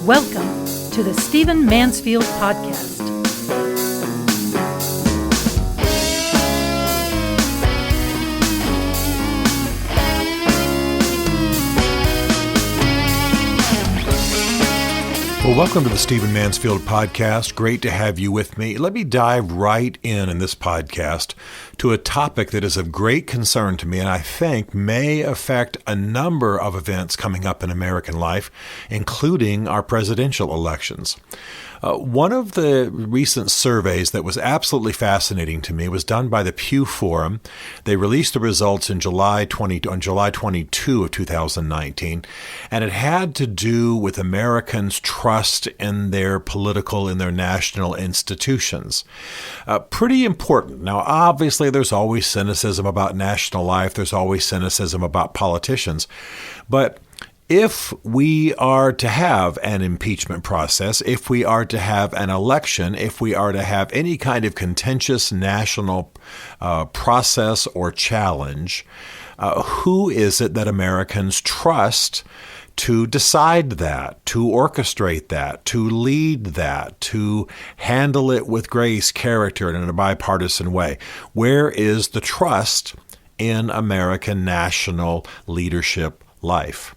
Welcome to the Stephen Mansfield Podcast. Well, welcome to the Stephen Mansfield Podcast. Great to have you with me. Let me dive right in this podcast to a topic that is of great concern to me and I think may affect a number of events coming up in American life, including our presidential elections. One of the recent surveys that was absolutely fascinating to me was done by the Pew Forum. They released the results on July 22 of 2019, and it had to do with Americans' trust in their political, in their national institutions. Pretty important. Now, obviously, there's always cynicism about national life. There's always cynicism about politicians. But if we are to have an impeachment process, if we are to have an election, if we are to have any kind of contentious national process or challenge, who is it that Americans trust to decide that, to orchestrate that, to lead that, to handle it with grace, character, and in a bipartisan way? Where is the trust in American national leadership life?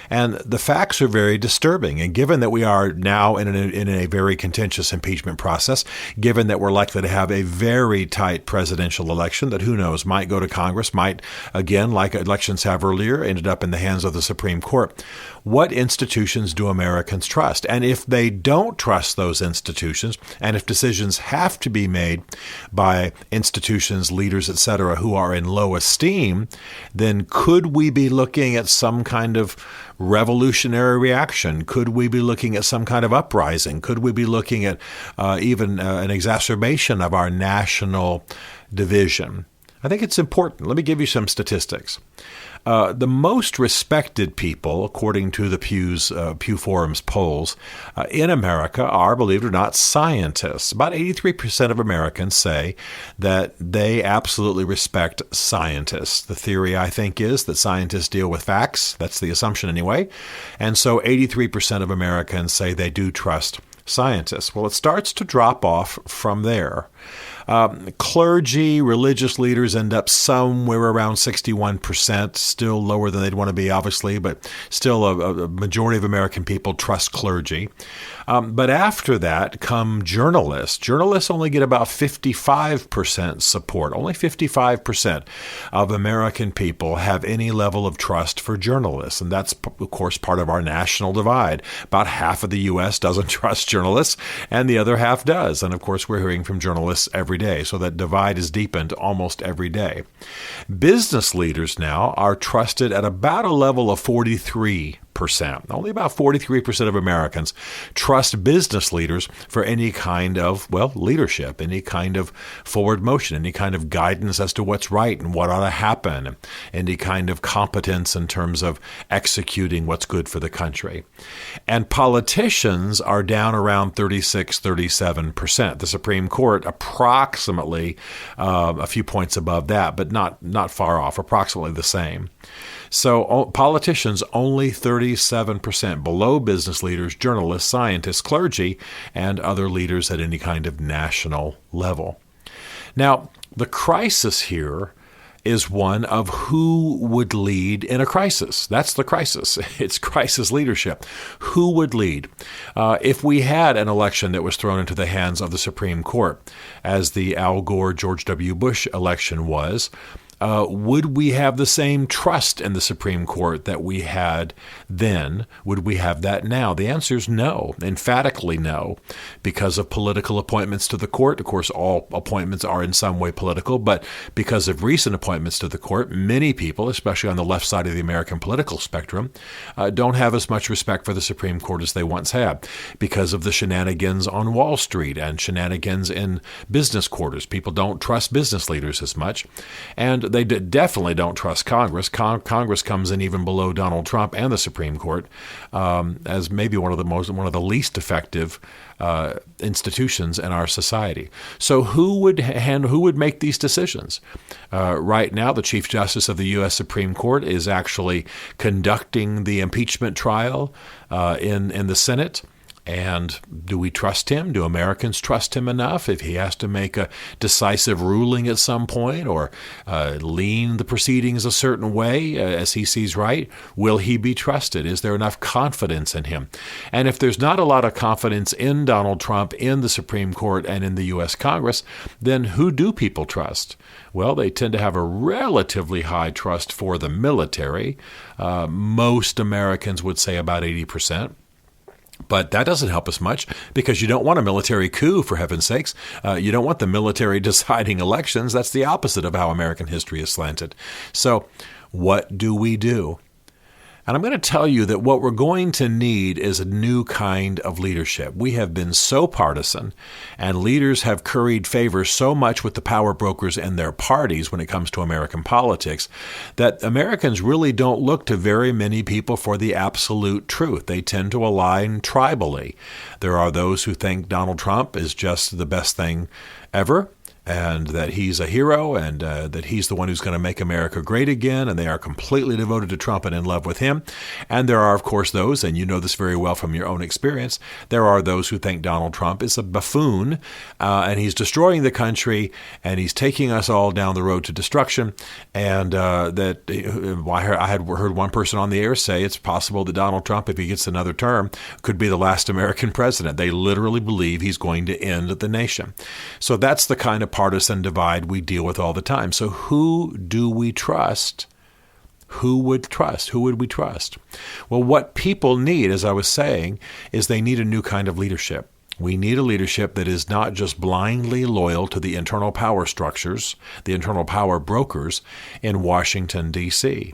And the facts are very disturbing. And given that we are now in a very contentious impeachment process, given that we're likely to have a very tight presidential election that, who knows, might go to Congress, might, again, like elections have earlier, ended up in the hands of the Supreme Court, what institutions do Americans trust? And if they don't trust those institutions, and if decisions have to be made by institutions, leaders, etc., who are in low esteem, then could we be looking at some kind of revolutionary reaction? Could we be looking at some kind of uprising? Could we be looking at even an exacerbation of our national division? I think it's important. Let me give you some statistics. The most respected people, according to the Pew Forum's polls, in America are, believe it or not, scientists. About 83% of Americans say that they absolutely respect scientists. The theory, I think, is that scientists deal with facts. That's the assumption anyway. And so 83% of Americans say they do trust scientists. Well, it starts to drop off from there. Clergy, religious leaders end up somewhere around 61%, still lower than they'd want to be, obviously, but still a majority of American people trust clergy. But after that come journalists. Journalists only get about 55% support. Only 55% of American people have any level of trust for journalists. And that's, of course, part of our national divide. About half of the U.S. doesn't trust journalists, and the other half does. And, of course, we're hearing from journalists every day. So that divide is deepened almost every day. Business leaders now are trusted at about a level of 43%. Only about 43% of Americans trust business leaders for any kind of, leadership, any kind of forward motion, any kind of guidance as to what's right and what ought to happen, any kind of competence in terms of executing what's good for the country. And politicians are down around 36, 37%. The Supreme Court approximately a few points above that, but not far off, approximately the same. So politicians only 37% below business leaders, journalists, scientists, clergy, and other leaders at any kind of national level. Now, the crisis here is one of who would lead in a crisis. That's the crisis. It's crisis leadership. Who would lead? If we had an election that was thrown into the hands of the Supreme Court, as the Al Gore, George W. Bush election was, would we have the same trust in the Supreme Court that we had then? Would we have that now? The answer is no, emphatically no, because of political appointments to the court. Of course, all appointments are in some way political, but because of recent appointments to the court, many people, especially on the left side of the American political spectrum, don't have as much respect for the Supreme Court as they once had because of the shenanigans on Wall Street and shenanigans in business quarters. People don't trust business leaders as much. And they definitely don't trust Congress. Congress comes in even below Donald Trump and the Supreme Court as maybe one of the least effective institutions in our society. So who would make these decisions? Right now, the Chief Justice of the U.S. Supreme Court is actually conducting the impeachment trial in the Senate. And do we trust him? Do Americans trust him enough if he has to make a decisive ruling at some point or lean the proceedings a certain way as he sees right? Will he be trusted? Is there enough confidence in him? And if there's not a lot of confidence in Donald Trump, in the Supreme Court, and in the U.S. Congress, then who do people trust? Well, they tend to have a relatively high trust for the military. Most Americans would say about 80%. But that doesn't help us much because you don't want a military coup, for heaven's sakes. You don't want the military deciding elections. That's the opposite of how American history is slanted. So what do we do? And I'm going to tell you that what we're going to need is a new kind of leadership. We have been so partisan, and leaders have curried favor so much with the power brokers and their parties when it comes to American politics, that Americans really don't look to very many people for the absolute truth. They tend to align tribally. There are those who think Donald Trump is just the best thing ever, and that he's a hero, and that he's the one who's going to make America great again, and they are completely devoted to Trump and in love with him. And there are, of course, those, and you know this very well from your own experience, there are those who think Donald Trump is a buffoon, and he's destroying the country, and he's taking us all down the road to destruction, and I had heard one person on the air say it's possible that Donald Trump, if he gets another term, could be the last American president. They literally believe he's going to end the nation. So that's the kind of partisan divide we deal with all the time. So who do we trust? Who would we trust? Well, what people need, as I was saying, is they need a new kind of leadership. We need a leadership that is not just blindly loyal to the internal power structures, the internal power brokers in Washington, D.C.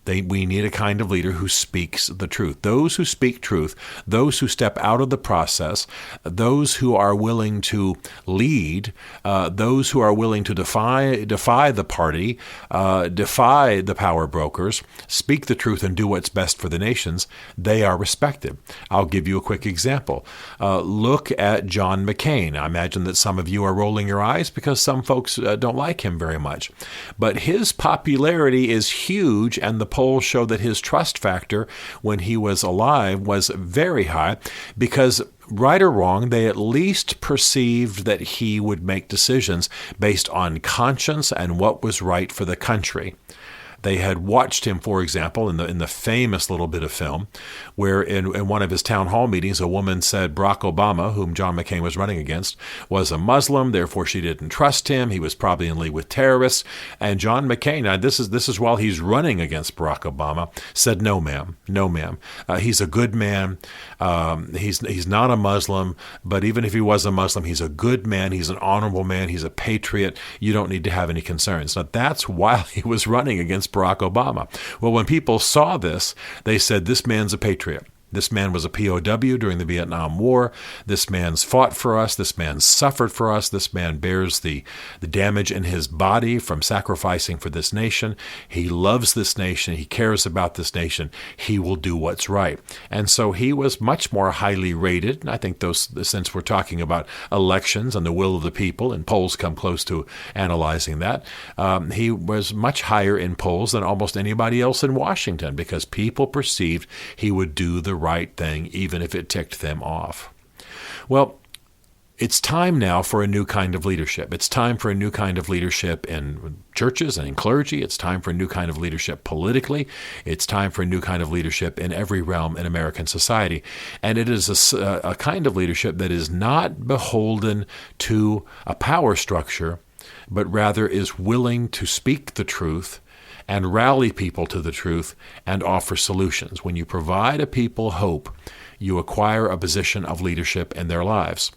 We need a kind of leader who speaks the truth. Those who speak truth, those who step out of the process, those who are willing to lead, those who are willing to defy the party, defy the power brokers, speak the truth and do what's best for the nations, they are respected. I'll give you a quick example. Look at John McCain. I imagine that some of you are rolling your eyes because some folks don't like him very much. But his popularity is huge, and the polls show that his trust factor when he was alive was very high because, right or wrong, they at least perceived that he would make decisions based on conscience and what was right for the country. They had watched him, for example, in the famous little bit of film where in one of his town hall meetings, a woman said Barack Obama, whom John McCain was running against, was a Muslim, therefore she didn't trust him. He was probably in league with terrorists. And John McCain, now this is while he's running against Barack Obama, said, no, ma'am. He's a good man. He's not a Muslim, but even if he was a Muslim, he's a good man. He's an honorable man. He's a patriot. You don't need to have any concerns. Now, that's while he was running against Barack Obama. Well, when people saw this, they said, this man's a patriot. This man was a POW during the Vietnam War. This man's fought for us. This man suffered for us. This man bears the damage in his body from sacrificing for this nation. He loves this nation. He cares about this nation. He will do what's right. And so he was much more highly rated. And I think since we're talking about elections and the will of the people, and polls come close to analyzing that, he was much higher in polls than almost anybody else in Washington because people perceived he would do the right thing, even if it ticked them off. Well, it's time now for a new kind of leadership. It's time for a new kind of leadership in churches and in clergy. It's time for a new kind of leadership politically. It's time for a new kind of leadership in every realm in American society. And it is a kind of leadership that is not beholden to a power structure, but rather is willing to speak the truth and rally people to the truth and offer solutions. When you provide a people hope, you acquire a position of leadership in their lives.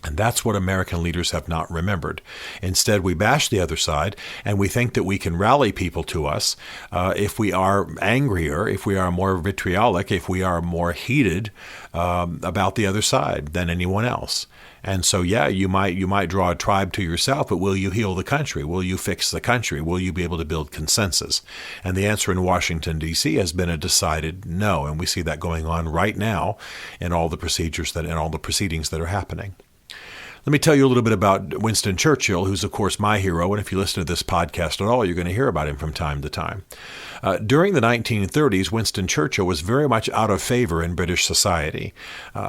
And that's what American leaders have not remembered. Instead, we bash the other side, and we think that we can rally people to us if we are angrier, if we are more vitriolic, if we are more heated about the other side than anyone else. And so, yeah, you might draw a tribe to yourself, but will you heal the country? Will you fix the country? Will you be able to build consensus? And the answer in Washington, D.C. has been a decided no. And we see that going on right now in all the proceedings that are happening. Let me tell you a little bit about Winston Churchill, who's, of course, my hero. And if you listen to this podcast at all, you're going to hear about him from time to time. During the 1930s, Winston Churchill was very much out of favor in British society.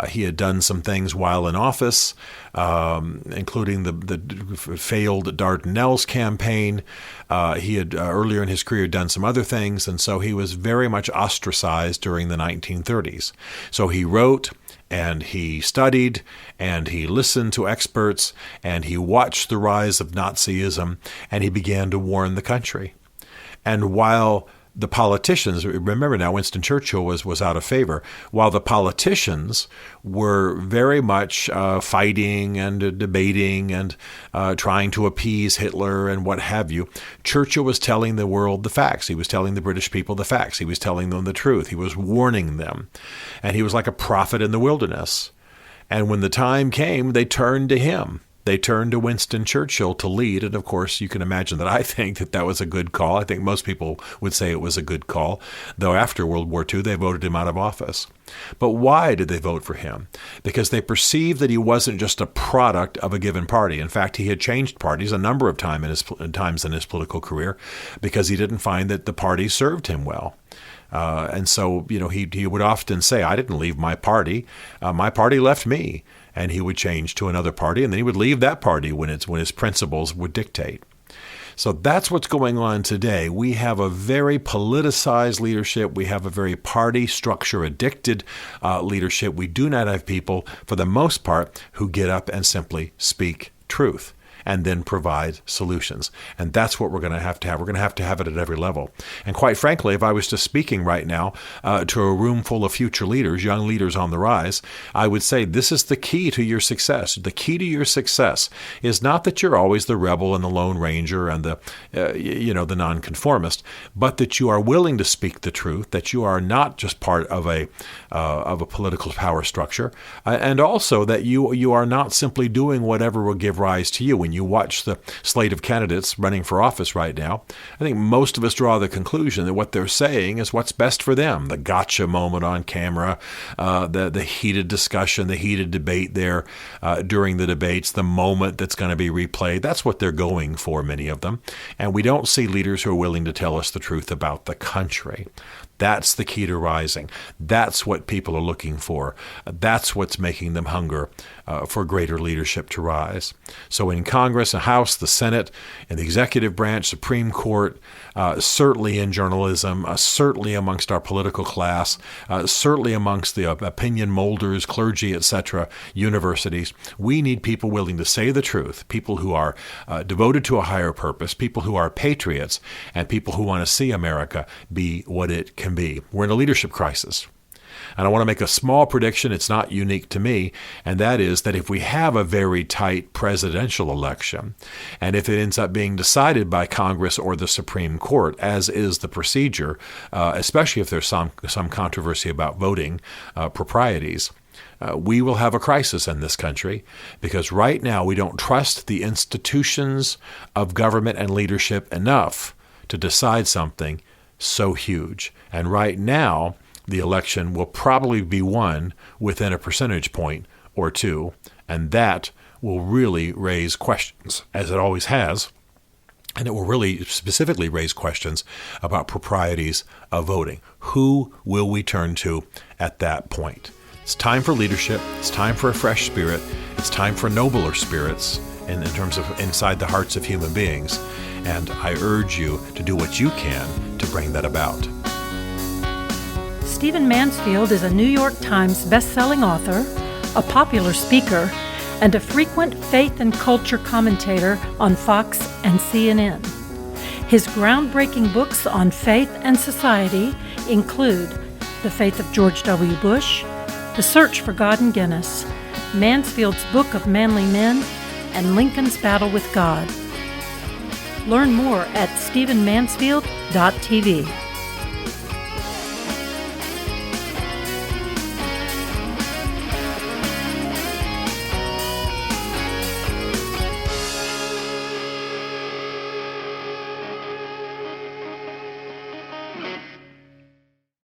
He had done some things while in office, including the failed Dardanelles campaign. He had earlier in his career done some other things, and so he was very much ostracized during the 1930s. So he wrote, and he studied, and he listened to experts, and he watched the rise of Nazism, and he began to warn the country. And while the politicians, remember now, Winston Churchill was out of favor, while the politicians were very much fighting and debating and trying to appease Hitler and what have you, Churchill was telling the world the facts. He was telling the British people the facts. He was telling them the truth. He was warning them. And he was like a prophet in the wilderness. And when the time came, they turned to him. They turned to Winston Churchill to lead. And of course, you can imagine that I think that was a good call. I think most people would say it was a good call, though after World War II, they voted him out of office. But why did they vote for him? Because they perceived that he wasn't just a product of a given party. In fact, he had changed parties a number of times in his political career because he didn't find that the party served him well. And so, he would often say, I didn't leave my party. My party left me. And he would change to another party, and then he would leave that party when his principles would dictate. So that's what's going on today. We have a very politicized leadership. We have a very party structure addicted leadership. We do not have people, for the most part, who get up and simply speak truth and then provide solutions. And that's what we're going to have to have. We're going to have it at every level. And quite frankly, if I was just speaking right now to a room full of future leaders, young leaders on the rise, I would say this is the key to your success. The key to your success is not that you're always the rebel and the Lone Ranger and the nonconformist, but that you are willing to speak the truth, that you are not just part of a political power structure, and also that you are not simply doing whatever will give rise to you. When you watch the slate of candidates running for office right now, I think most of us draw the conclusion that what they're saying is what's best for them. The gotcha moment on camera, the heated discussion, the heated debate there during the debates, the moment that's going to be replayed. That's what they're going for, many of them. And we don't see leaders who are willing to tell us the truth about the country. That's the key to rising. That's what people are looking for. That's what's making them hunger for greater leadership to rise. So in Congress, the House, the Senate, and the executive branch, Supreme Court, certainly in journalism, certainly amongst our political class, certainly amongst the opinion molders, clergy, etc., universities, we need people willing to say the truth, people who are devoted to a higher purpose, people who are patriots, and people who want to see America be what it can be. We're in a leadership crisis. And I want to make a small prediction. It's not unique to me. And that is that if we have a very tight presidential election, and if it ends up being decided by Congress or the Supreme Court, as is the procedure, especially if there's some controversy about voting proprieties, we will have a crisis in this country because right now we don't trust the institutions of government and leadership enough to decide something so huge. And right now, the election will probably be won within a percentage point or two, and that will really raise questions, as it always has, and it will really specifically raise questions about proprieties of voting. Who will we turn to at that point? It's time for leadership. It's time for a fresh spirit. It's time for nobler spirits in terms of inside the hearts of human beings. And I urge you to do what you can to bring that about. Stephen Mansfield is a New York Times best-selling author, a popular speaker, and a frequent faith and culture commentator on Fox and CNN. His groundbreaking books on faith and society include The Faith of George W. Bush, The Search for God in Guinness, Mansfield's Book of Manly Men, and Lincoln's Battle with God. Learn more at stephenmansfield.tv.